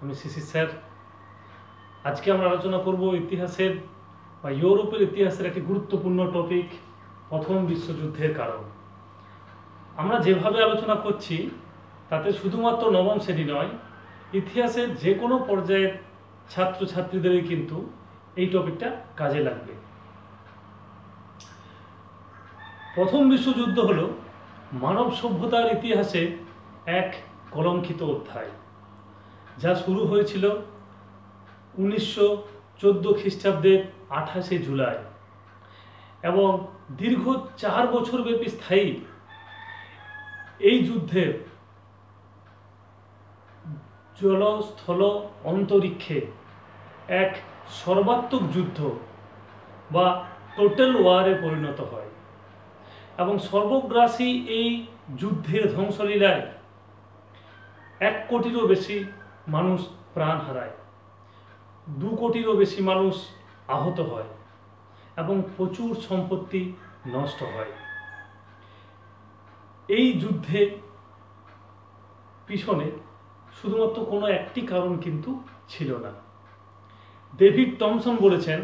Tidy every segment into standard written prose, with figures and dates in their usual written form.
আমি CC sir. আজকে আমরা আলোচনা করব ইতিহাসের বা ইউরোপের ইতিহাসের একটি গুরুত্বপূর্ণ টপিক, প্রথম বিশ্বযুদ্ধের কারণ। আমরা যেভাবে আলোচনা করছি তাতে শুধুমাত্র নবম শ্রেণী নয়, ইতিহাসের যে কোনো পর্যায়ের ছাত্রছাত্রীদেরই কিন্তু এই টপিকটা কাজে লাগবে। প্রথম বিশ্বযুদ্ধ হলো মানব সভ্যতার ইতিহাসে এক কলঙ্কিত অধ্যায়, যা শুরু হয়েছিল 1914 খ্রিস্টাব্দের 28শে জুলাই এবং দীর্ঘ 4 বছর ব্যাপী স্থায়ী এই যুদ্ধের জল স্থল অন্তরিক্ষে এক সর্বাত্মক যুদ্ধ বা টোটাল ওয়ারে পরিণত হয় এবং সর্বগ্রাসী এই যুদ্ধের ধ্বংসলীলায় 1 কোটিরও বেশি মানুষ প্রাণ হারায়, 2 কোটিরও বেশি মানুষ আহত হয় এবং প্রচুর সম্পত্তি নষ্ট হয়। এই যুদ্ধে পিছনে শুধুমাত্র কোনো একটি কারণ কিন্তু ছিল না। ডেভিড টমসন বলেছেন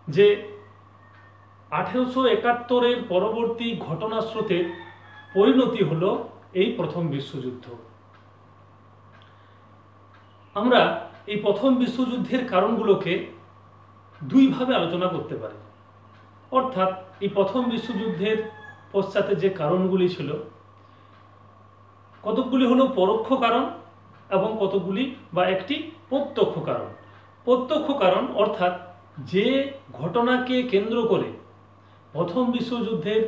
যে 1871-এর পরবর্তী ঘটনা স্রোতের পরিণতি হলো এই প্রথম বিশ্বযুদ্ধ। আমরা এই প্রথম বিশ্বযুদ্ধের কারণগুলোকে দুইভাবে আলোচনা করতে পারি। অর্থাৎ এই প্রথম বিশ্বযুদ্ধের পশ্চাতে যে কারণগুলি ছিল, কতকগুলি হলো পরোক্ষ কারণ এবং কতকগুলি বা একটি প্রত্যক্ষ কারণ। প্রত্যক্ষ কারণ অর্থাৎ যে ঘটনাকে কেন্দ্র করে প্রথম বিশ্বযুদ্ধের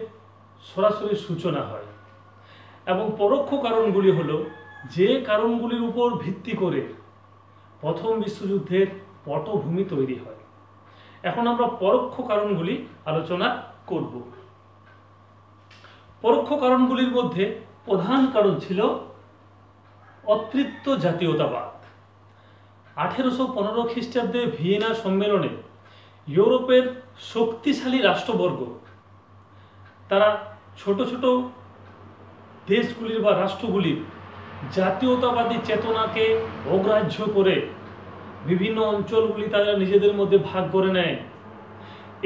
সরাসরি সূচনা হয়, এবং পরোক্ষ কারণগুলি হলো যে কারণগুলির উপর ভিত্তি করে প্রথম বিশ্বযুদ্ধের পটভূমি তৈরি হয়। এখন আমরা পরোক্ষ কারণগুলি আলোচনা করব। পরোক্ষ কারণগুলির মধ্যে প্রধান কারণ ছিল অতৃপ্ত জাতীয়তাবাদ। 1815 খ্রিস্টাব্দে ভিয়েনা সম্মেলনে ইউরোপের শক্তিশালী রাষ্ট্রবর্গ তারা ছোট ছোট দেশগুলির বা রাষ্ট্রগুলির জাতীয়তাবাদী চেতনাকে অগ্রাহ্য করে বিভিন্ন অঞ্চলগুলি তারা নিজেদের মধ্যে ভাগ করে নেয়।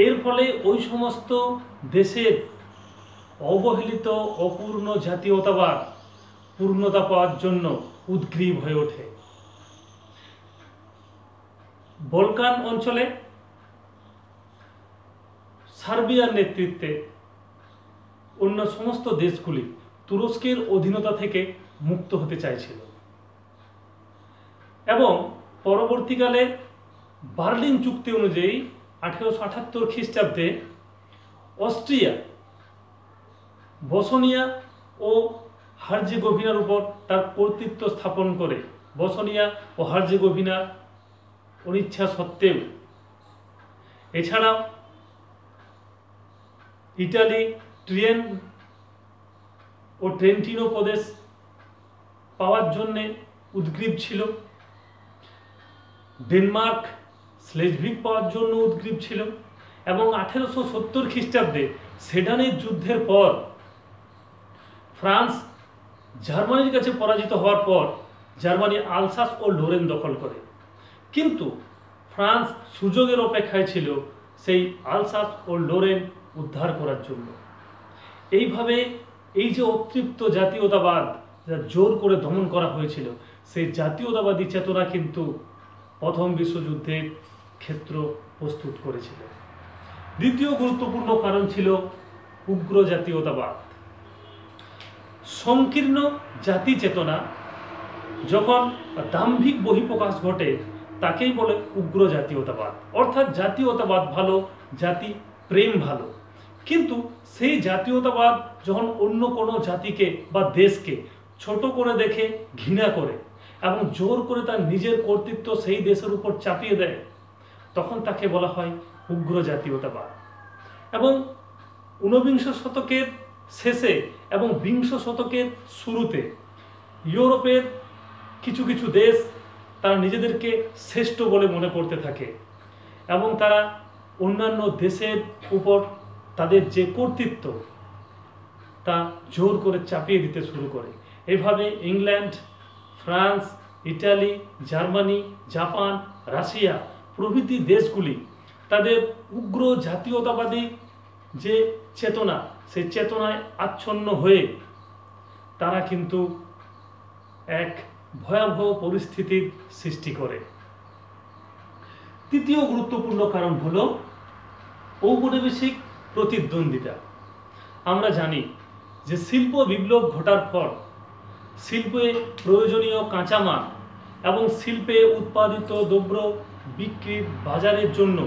এর ফলে ওই সমস্ত দেশের অবহেলিত অপূর্ণ জাতীয়তাবাদ পূর্ণতা পাওয়ার জন্য উদ্গ্রীব হয়ে ওঠে। বলকান অঞ্চলে সার্বিয়ার নেতৃত্বে অন্য সমস্ত দেশগুলি তুরস্কের অধীনতা থেকে মুক্ত হতে চাইছিল এবং পরবর্তীকালে বার্লিন চুক্তি অনুযায়ী 1878 খ্রিস্টাব্দে অস্ট্রিয়া বসনিয়া ও হার্জেগোভিনার উপর তার কর্তৃত্ব স্থাপন করে বসনিয়া ও হার্জেগোভিনা অনিচ্ছা সত্ত্বেও, এছাড়াও ইটালি ট্রিয়েন ও ট্রেন্টিনো প্রদেশ পাওয়ার জন্যে উদ্গ্রীব ছিল, ডেনমার্ক স্লেজভিক পাওয়ার জন্য উদ্গ্রীব ছিল এবং 1870 খ্রিস্টাব্দে সেডানের যুদ্ধের পর ফ্রান্স জার্মানির কাছে পরাজিত হওয়ার পর জার্মানি আলসাস ও লোরেন দখল করে, কিন্তু ফ্রান্স সুযোগের অপেক্ষায় ছিল সেই আলসাস ও লোরেন উদ্ধার করার জন্য। এইভাবে এই যে অতৃপ্ত জাতীয়তাবাদ যা জোর করে দমন করা হয়েছিল, সেই জাতীয়তাবাদী চেতনা কিন্তু প্রথম বিশ্বযুদ্ধের ক্ষেত্র প্রস্তুত করেছিল। দ্বিতীয় গুরুত্বপূর্ণ কারণ ছিল উগ্র জাতীয়তাবাদ। সংকীর্ণ জাতি চেতনা যখন দাম্ভিক বহিঃপ্রকাশ ঘটে তাকেই বলে উগ্র জাতীয়তাবাদ। অর্থাৎ জাতীয়তাবাদ ভালো, জাতি প্রেম ভালো, কিন্তু সেই জাতীয়তাবাদ যখন অন্য কোনো জাতিকে বা দেশকে ছোট করে দেখে ঘৃণা করে এবং জোর করে তার নিজের কর্তৃত্ব সেই দেশের উপর চাপিয়ে দেয়, তখন তাকে বলা হয় উগ্র জাতীয়তাবাদ। এবং 19বিংশ শতকের শেষে এবং বিংশ শতকের শুরুতে ইউরোপের কিছু কিছু দেশ তারা নিজেদেরকে শ্রেষ্ঠ বলে মনে করতে থাকে এবং তারা অন্যান্য দেশের উপর তাদের যে কর্তৃত্ব তা জোর করে চাপিয়ে দিতে শুরু করে। এভাবে England, France, Italy, Germany, Japan, Russia প্রভৃতি দেশগুলি তাদের উগ্র জাতীয়তাবাদী যে চেতনা, সেই চেতনায় আচ্ছন্ন হয়ে তারা কিন্তু এক ভয়াবহ পরিস্থিতির সৃষ্টি করে। তৃতীয় গুরুত্বপূর্ণ কারণ হলো ঔপনিবেশিক প্রতিদ্বন্দ্বিতা। আমরা জানি যে শিল্প বিপ্লব ঘটার পর শিল্পে প্রয়োজনীয় কাঁচামাল এবং শিল্পে উৎপাদিত দ্রব্য বিক্রির বাজারের জন্য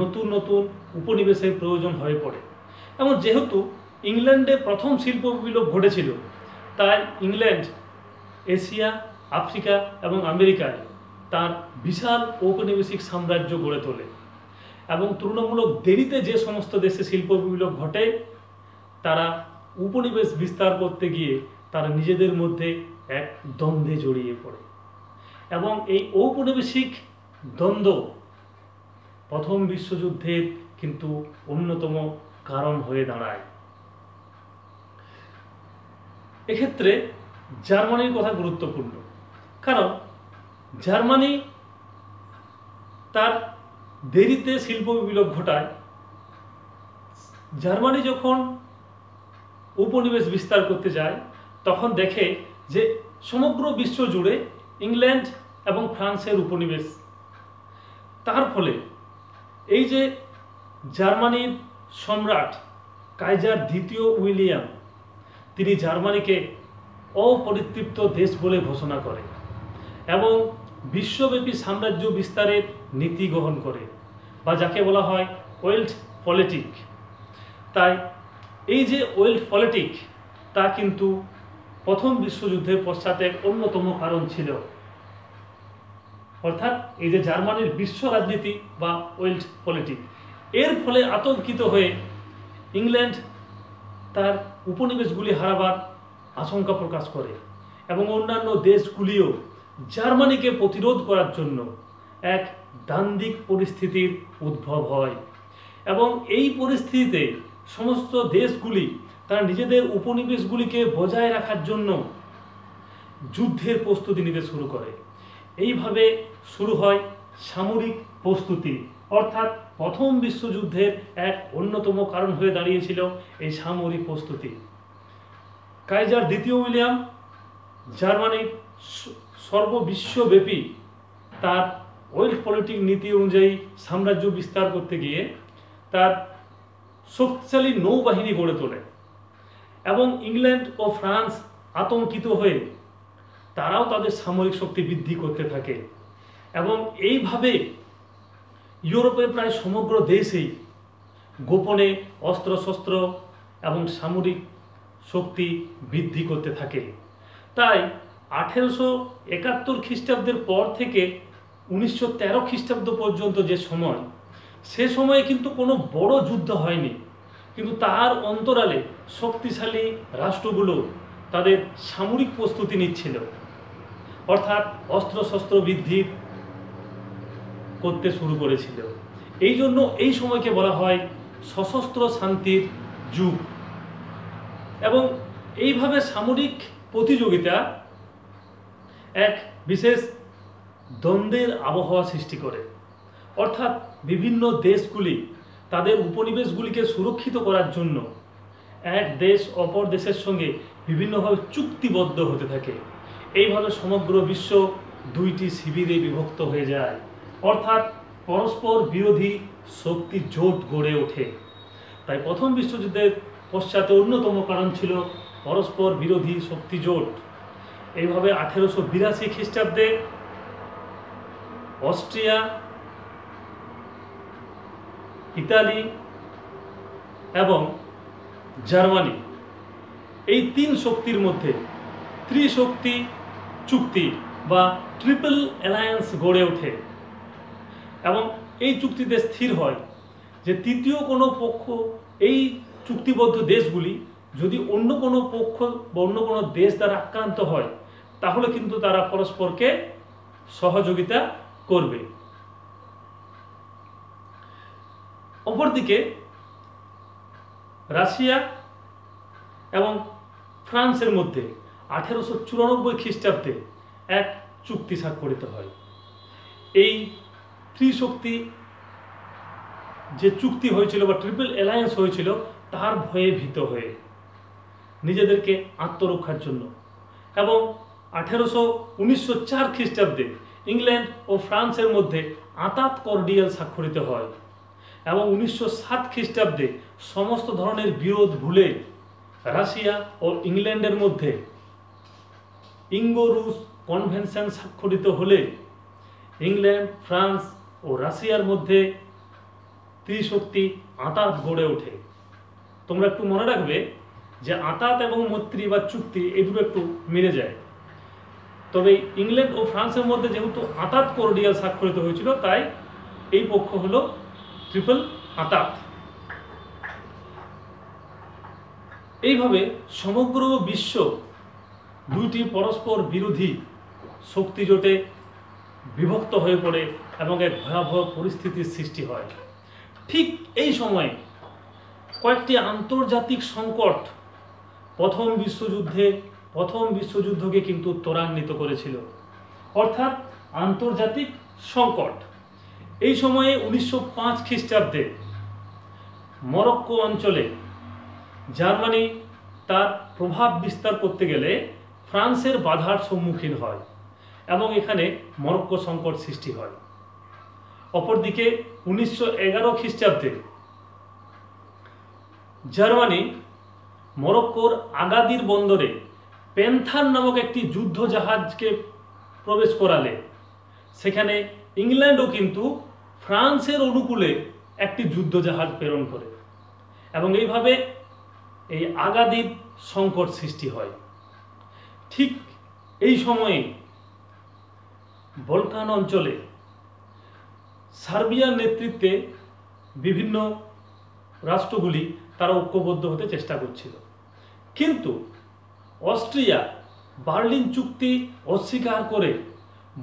নতুন নতুন উপনিবেশের প্রয়োজন হয়ে পড়ে। এবং যেহেতু ইংল্যান্ডে প্রথম শিল্প বিপ্লব ঘটেছিল, তাই ইংল্যান্ড এশিয়া, আফ্রিকা এবং আমেরিকায় তার বিশাল ঔপনিবেশিক সাম্রাজ্য গড়ে তোলে। এবং তুলনামূলক দেরিতে যে সমস্ত দেশে শিল্প বিপ্লব ঘটে, তারা উপনিবেশ বিস্তার করতে গিয়ে তারা নিজেদের মধ্যে এক দ্বন্দ্বে জড়িয়ে পড়ে। এবং এই ঔপনিবেশিক দ্বন্দ্ব প্রথম বিশ্বযুদ্ধের কিন্তু অন্যতম কারণ হয়ে দাঁড়ায়। এক্ষেত্রে জার্মানির কথা গুরুত্বপূর্ণ, কারণ জার্মানি তার দেরিতে শিল্প বিপ্লব ঘটায়। জার্মানি যখন উপনিবেশ বিস্তার করতে যায়, তখন দেখে যে সমগ্র বিশ্ব জুড়ে ইংল্যান্ড এবং ফ্রান্সের উপনিবেশ। তার ফলে এই যে জার্মানির সম্রাট কাইজার দ্বিতীয় উইলিয়াম, তিনি জার্মানিকে অপরিতৃপ্ত দেশ বলে ঘোষণা করে এবং বিশ্বব্যাপী সাম্রাজ্য বিস্তারের নীতি গ্রহণ করে, বা যাকে বলা হয় ওয়েল্ট পলিটিক। তাই এই যে ওয়েল্ট পলিটিক, তা কিন্তু প্রথম বিশ্বযুদ্ধের পশ্চাতের অন্যতম কারণ ছিল। অর্থাৎ এই যে জার্মানির বিশ্ব রাজনীতি বা ওয়েল্ট পলিটিক, এর ফলে আতঙ্কিত হয়ে ইংল্যান্ড তার উপনিবেশগুলি হারাবার আশঙ্কা প্রকাশ করে এবং অন্যান্য দেশগুলিও জার্মানিকে প্রতিরোধ করার জন্য এক দ্বান্দ্বিক পরিস্থিতির উদ্ভব হয়। এবং এই পরিস্থিতিতে সমস্ত দেশগুলি তারা নিজেদের উপনিবেশগুলিকে বজায় রাখার জন্য যুদ্ধের প্রস্তুতি নিতে শুরু করে। এইভাবে শুরু হয় সামরিক প্রস্তুতি, অর্থাৎ প্রথম বিশ্বযুদ্ধের এক অন্যতম কারণ হয়ে দাঁড়িয়েছিল এই সামরিক প্রস্তুতি। কাইজার দ্বিতীয় উইলিয়াম জার্মানির সর্ববিশ্বব্যাপী তার ওয়েল্ট পলিটিক নীতি অনুযায়ী সাম্রাজ্য বিস্তার করতে গিয়ে তার শক্তিশালী নৌবাহিনী গড়ে তোলে এবং ইংল্যান্ড ও ফ্রান্স আতঙ্কিত হয়ে তারাও তাদের সামরিক শক্তি বৃদ্ধি করতে থাকে। এবং এইভাবে ইউরোপের প্রায় সমগ্র দেশেই গোপনে অস্ত্রশস্ত্র এবং সামরিক শক্তি বৃদ্ধি করতে থাকে। তাই 1871 খ্রিস্টাব্দের পর থেকে 1913 খ্রিস্টাব্দ পর্যন্ত যে সময়, সে সময়ে কিন্তু কোনো বড় যুদ্ধ হয়নি, কিন্তু তার অন্তরালে শক্তিশালী রাষ্ট্রগুলো তাদের সামরিক প্রস্তুতি নিচ্ছিল, অর্থাৎ অস্ত্রশস্ত্র বৃদ্ধি করতে শুরু করেছিল। এই জন্য এই সময়কে বলা হয় সশস্ত্র শান্তির যুগ। এবং এইভাবে সামরিক প্রতিযোগিতা এক বিশেষ দ্বন্দ্বের আবহাওয়া সৃষ্টি করে, অর্থাৎ বিভিন্ন দেশগুলি তাদের উপনিবেশগুলিকে সুরক্ষিত করার জন্য এক দেশ অপর দেশের সঙ্গে বিভিন্নভাবে চুক্তিবদ্ধ হতে থাকে। এইভাবে সমগ্র বিশ্ব দুইটি শিবিরে বিভক্ত হয়ে যায়, অর্থাৎ পরস্পর বিরোধী শক্তি জোট গড়ে ওঠে। তাই প্রথম বিশ্বযুদ্ধের পশ্চাতে অন্যতম কারণ ছিল পরস্পর বিরোধী শক্তি জোট। এইভাবে 1882 খ্রিস্টাব্দে অস্ট্রিয়া, ইতালি এবং জার্মানি, এই তিন শক্তির মধ্যে ত্রিশক্তি চুক্তি বা ট্রিপল অ্যালায়েন্স গড়ে ওঠে। এবং এই চুক্তিতে স্থির হয় যে তৃতীয় কোনো পক্ষ, এই চুক্তিবদ্ধ দেশগুলি যদি অন্য কোনো পক্ষ বা অন্য কোনো দেশ দ্বারা আক্রান্ত হয়, তাহলে কিন্তু তারা পরস্পরকে সহযোগিতা করবে। অপরদিকে রাশিয়া এবং ফ্রান্সের মধ্যে 1894 খ্রিস্টাব্দে এক চুক্তি স্বাক্ষরিত হয়। এই ত্রিশক্তি যে চুক্তি হয়েছিল বা ট্রিপল অ্যালায়েন্স হয়েছিল তার ভয়ে ভীত হয়ে নিজেদেরকে আত্মরক্ষার জন্য, এবং 1904 খ্রিস্টাব্দে ইংল্যান্ড ও ফ্রান্সের মধ্যে আতাত কর্ডিয়াল স্বাক্ষরিত হয়, এবং 1907 খ্রিস্টাব্দে সমস্ত ধরনের বিরোধ ভুলে রাশিয়া ও ইংল্যান্ডের মধ্যে ইঙ্গো-রুস কনভেনশন স্বাক্ষরিত হলে ইংল্যান্ড, ফ্রান্স ও রাশিয়ার মধ্যে ত্রিশক্তি আতাত গড়ে ওঠে। তোমরা একটু মনে রাখবে যে আতাত এবং মৈত্রী বা চুক্তি এই দুটো একটু মিলে যায়, তবে ইংল্যান্ড ও ফ্রান্সের মধ্যে যেহেতু আতাত কর্ডিয়াল স্বাক্ষরিত হয়েছিল তাই এই পক্ষ হলো ট্রিপল আতাত। এইভাবে সমগ্র বিশ্ব দুইটি পরস্পর বিরোধী শক্তি জোটে বিভক্ত হয়ে পড়ে এবং এক ভয়াবহ পরিস্থিতির সৃষ্টি হয়। ঠিক এই সময়ে কয়েকটি আন্তর্জাতিক সংকট প্রথম বিশ্বযুদ্ধকে কিন্তু ত্বরান্বিত করেছিল, অর্থাৎ আন্তর্জাতিক সংকট। এই সময়ে 1905 খ্রিস্টাব্দে মরক্কো অঞ্চলে জার্মানি তার প্রভাব বিস্তার করতে গেলে ফ্রান্সের বাধার সম্মুখীন হয় এবং এখানে মরক্কো সংকট সৃষ্টি হয়। অপরদিকে 1911 খ্রিস্টাব্দে জার্মানি মরক্কোর আগাদির বন্দরে প্যান্থার নামক একটি যুদ্ধ জাহাজকে প্রবেশ করালে সেখানে ইংল্যান্ডও কিন্তু ফ্রান্সের অনুকূলে একটি যুদ্ধ জাহাজ প্রেরণ করে এবং এইভাবে এই আগাদির সংকট সৃষ্টি হয়। ঠিক এই সময়ে বলকান অঞ্চলে সার্বিয়ার নেতৃত্বে বিভিন্ন রাষ্ট্রগুলি তারা ঐক্যবদ্ধ হতে চেষ্টা করছিল, কিন্তু অস্ট্রিয়া বার্লিন চুক্তি অস্বীকার করে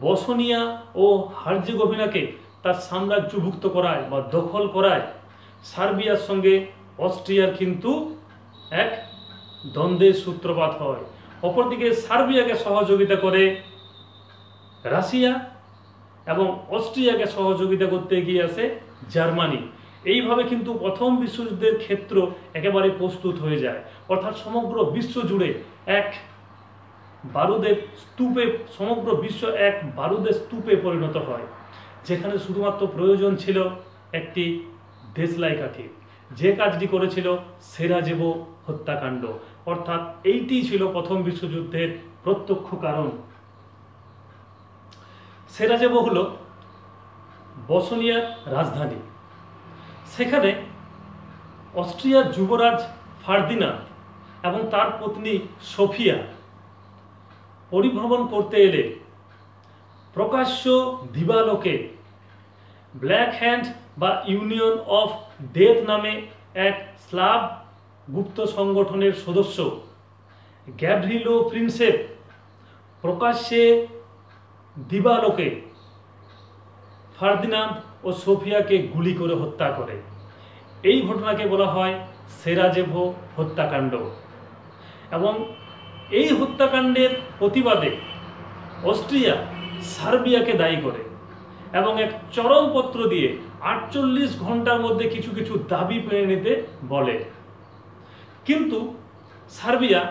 বসনিয়া ও হার্জেগোভিনাকে তার সাম্রাজ্যভুক্ত করায় বা দখল করায় সার্বিয়ার সঙ্গে অস্ট্রিয়ার কিন্তু এক দ্বন্দ্বের সূত্রপাত হয়। অপরদিকে সার্বিয়াকে সহযোগিতা করে রাশিয়া এবং অস্ট্রিয়াকে সহযোগিতা করতে এগিয়ে আসে জার্মানি। এইভাবে কিন্তু প্রথম বিশ্বযুদ্ধের ক্ষেত্র একেবারে প্রস্তুত হয়ে যায়, অর্থাৎ সমগ্র বিশ্ব জুড়ে এক বারুদের স্তূপে, সমগ্র বিশ্ব এক বারুদের স্তূপে পরিণত হয়, যেখানে শুধুমাত্র প্রয়োজন ছিল একটি দেশলাই কাঠি। যে কাজটি করেছিল সেরাজেভো হত্যাকাণ্ড, অর্থাৎ এইটি ছিল প্রথম বিশ্বযুদ্ধের প্রত্যক্ষ কারণ। সেরাজেভো হলো বসনিয়ার রাজধানী। সেখানে অস্ট্রিয়ার যুবরাজ ফার্দিনান্দ এবং তার পত্নী সোফিয়া পরিভ্রমণ করতে এলে প্রকাশ্য দিবালোকে ব্ল্যাক হ্যান্ড বা ইউনিয়ন অফ ডেথ নামে এক স্লাভ গুপ্ত সংগঠনের সদস্য গ্যাভরিলো প্রিন্সেপ প্রকাশ্যে দিবালোকে ফার্দিনান্দ ও সোফিয়াকে গুলি করে হত্যা করে। এই ঘটনাকে বলা হয় সেরাজেভো হত্যাকাণ্ড, এবং এই হত্যাকাণ্ডের প্রতিবাদে অস্ট্রিয়া সার্বিয়াকে দায়ী করে এবং এক চরমপত্র দিয়ে 48 ঘন্টার মধ্যে কিছু কিছু দাবি পেয়ে নিতে বলে, কিন্তু সার্বিয়া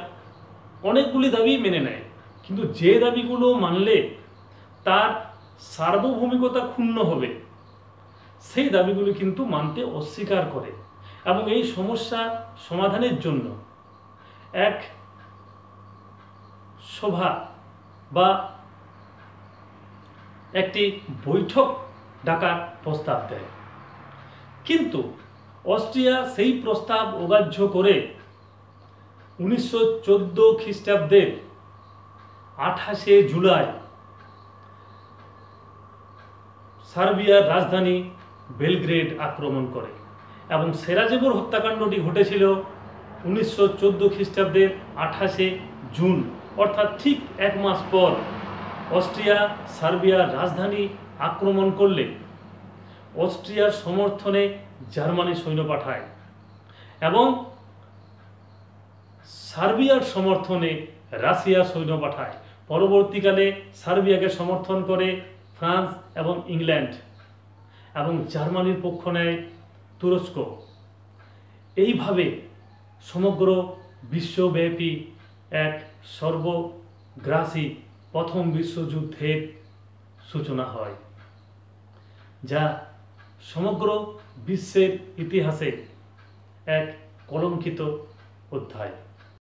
অনেকগুলি দাবি মেনে নেয়, কিন্তু যে দাবিগুলো মানলে তার সার্বভৌমিকতা ক্ষুণ্ণ হবে সেই দাবিগুলি কিন্তু মানতে অস্বীকার করে এবং এই সমস্যা সমাধানের জন্য এক সভা বা একটি বৈঠক ডাকার প্রস্তাব দেয়। কিন্তু অস্ট্রিয়া সেই প্রস্তাব অগ্রাহ্য করে 1914 খ্রিস্টাব্দের 28শে জুলাই সার্বিয়ার রাজধানী বেলগ্রেড আক্রমণ করে এবং সেরাজেভোর হত্যাকাণ্ডটি ঘটেছিল 1914 খ্রিস্টাব্দের 28শে জুন, অর্থাৎ ঠিক এক মাস পর অস্ট্রিয়া সার্বিয়ার রাজধানী আক্রমণ করলে অস্ট্রিয়ার সমর্থনে জার্মানি সৈন্য পাঠায় এবং সার্বিয়ার সমর্থনে রাশিয়া সৈন্য পাঠায়। পরবর্তীকালে সার্বিয়াকে সমর্থন করে ফ্রান্স এবং ইংল্যান্ড, এবং জার্মানির পক্ষ নেয় তুরস্ক। এইভাবে সমগ্র বিশ্বব্যাপী এক সর্বগ্রাসী প্রথম বিশ্বযুদ্ধের সূচনা হয়, যা সমগ্র বিশ্বের ইতিহাসে এক কলঙ্কিত অধ্যায়।